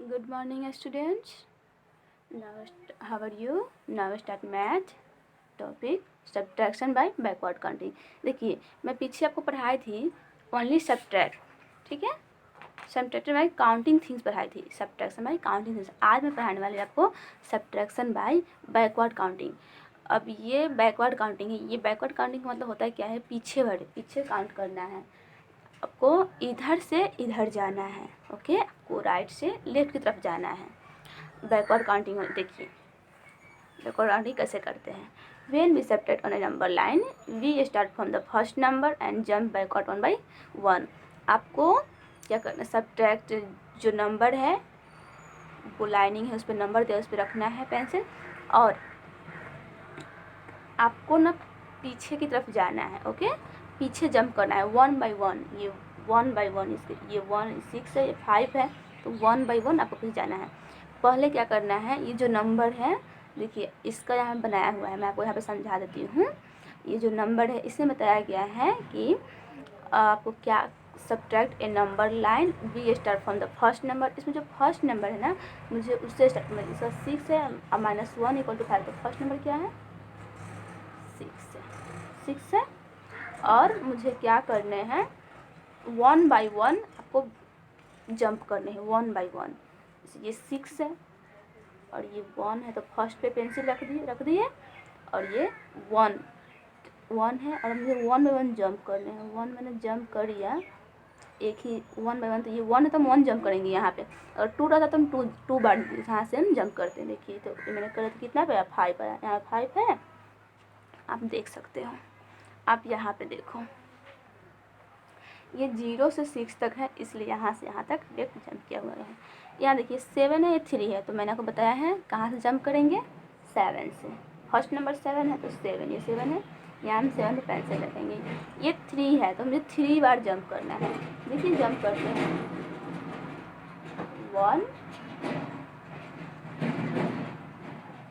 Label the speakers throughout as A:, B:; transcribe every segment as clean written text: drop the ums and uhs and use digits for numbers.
A: Good morning, students. How are you? Now start math topic subtraction by backward counting. देखिए मैं पीछे आपको पढ़ाई थी ओनली सब्ट्रैक्ट, ठीक है, सब्ट्रैक्शन बाय काउंटिंग थिंग्स पढ़ाई थी, सब्ट्रैक्शन बाय काउंटिंग थिंग्स। आज मैं पढ़ाने वाली आपको सब्ट्रैक्शन बाय बैकवर्ड काउंटिंग। अब ये बैकवर्ड काउंटिंग है, ये बैकवर्ड काउंटिंग का मतलब होता है क्या है, पीछे काउंट करना है। आपको इधर से इधर जाना है, ओके, आपको राइट से लेफ्ट की तरफ जाना है। बैकवर्ड काउंटिंग देखिए बैकवर्ड काउंटिंग कैसे करते हैं। When we subtract on a number line, we start from the first number and jump backward 1 by 1। आपको क्या करना है, सब्ट्रैक्ट जो नंबर है वो लाइनिंग है उस पर नंबर दिया, उस पर रखना है पेंसिल, और आपको ना पीछे की तरफ जाना है, ओके, पीछे जंप करना है 1 by 1। ये 1 by 1 इसके ये 1 6 है, ये 5 है, तो 1 by 1 आपको पीछे जाना है। पहले क्या करना है, ये जो नंबर है देखिए इसका यहाँ बनाया हुआ है, मैं आपको यहाँ पे समझा देती हूँ। ये जो नंबर है इसमें बताया गया है कि आपको क्या subtract a number line we start from the first number. इसमें जो फर्स्ट नंबर है ना मुझे उससे स्टार्ट करना है। इसका 6 है और -1 = 5, तो फर्स्ट नंबर क्या है 6 है। और मुझे क्या करने हैं 1 by 1 आपको जंप करने हैं 1 by 1। ये 6 है और ये 1 है, तो फर्स्ट पे पेंसिल रख दिए और ये 1 है और मुझे 1 by 1 जंप करने हैं। 1 मैंने जंप कर लिया, एक ही 1 by 1, तो ये 1 है तो हम 1 जंप करेंगे यहाँ पे, और 2 रहता तो हम 2 बार यहाँ से हम जंप करते हैं। देखिए तो ये मैंने करा तो कितना पे 5 आया, यहाँ 5 है, आप देख सकते हो। आप यहाँ पे देखो ये 0 से 6 तक है, इसलिए यहाँ से यहाँ तक लेफ्ट जंप किया हुआ है। यहाँ देखिए 7 है, ये 3 है, तो मैंने आपको बताया है कहाँ से जंप करेंगे 7 से। फर्स्ट नंबर 7 है तो 7, ये 7 है, यहाँ हम 7 पे पेंसिल रखेंगे। ये 3 है तो मुझे 3 बार जंप करना है। देखिए जंप करते हैं 1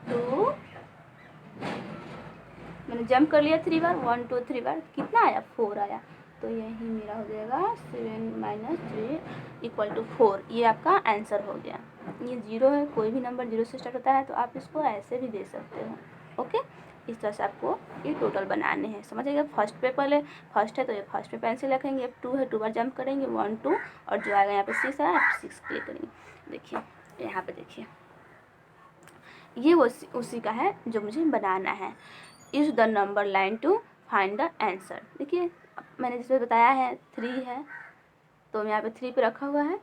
A: 2, मैंने जंप कर लिया 3 बार, 1 2 3 बार, कितना आया 4 आया, तो यही मेरा हो जाएगा 7 - 3 = 4। ये आपका आंसर हो गया। ये 0 है, कोई भी नंबर 0 से स्टार्ट होता है, तो आप इसको ऐसे भी दे सकते हो, ओके। इस तरह से आपको ये टोटल बनाने हैं, समझिएगा। फर्स्ट पे पहले फर्स्ट है तो ये फर्स्ट पे पेंसिल रखेंगे, 2 है 2 बार जंप करेंगे 1 2, और जो आएगा यहाँ पे 6 आया 6 क्लिक करेंगे। देखिए यहाँ पे देखिए ये वो उसी का है जो मुझे बनाना है। Use the number line to find the answer. देखिए मैंने जिसमें बताया है 3 है, तो यहाँ पे 3 पे रखा हुआ है,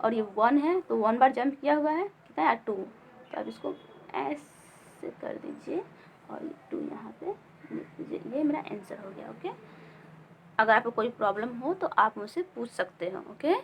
A: और ये 1 है तो 1 बार जंप किया हुआ है, कितना है 2, तो आप इसको ऐसे कर दीजिए और ये 2 यहाँ पे लिख दीजिए। ये मेरा आंसर हो गया, ओके। अगर आपको कोई प्रॉब्लम हो तो आप मुझसे पूछ सकते हो, ओके।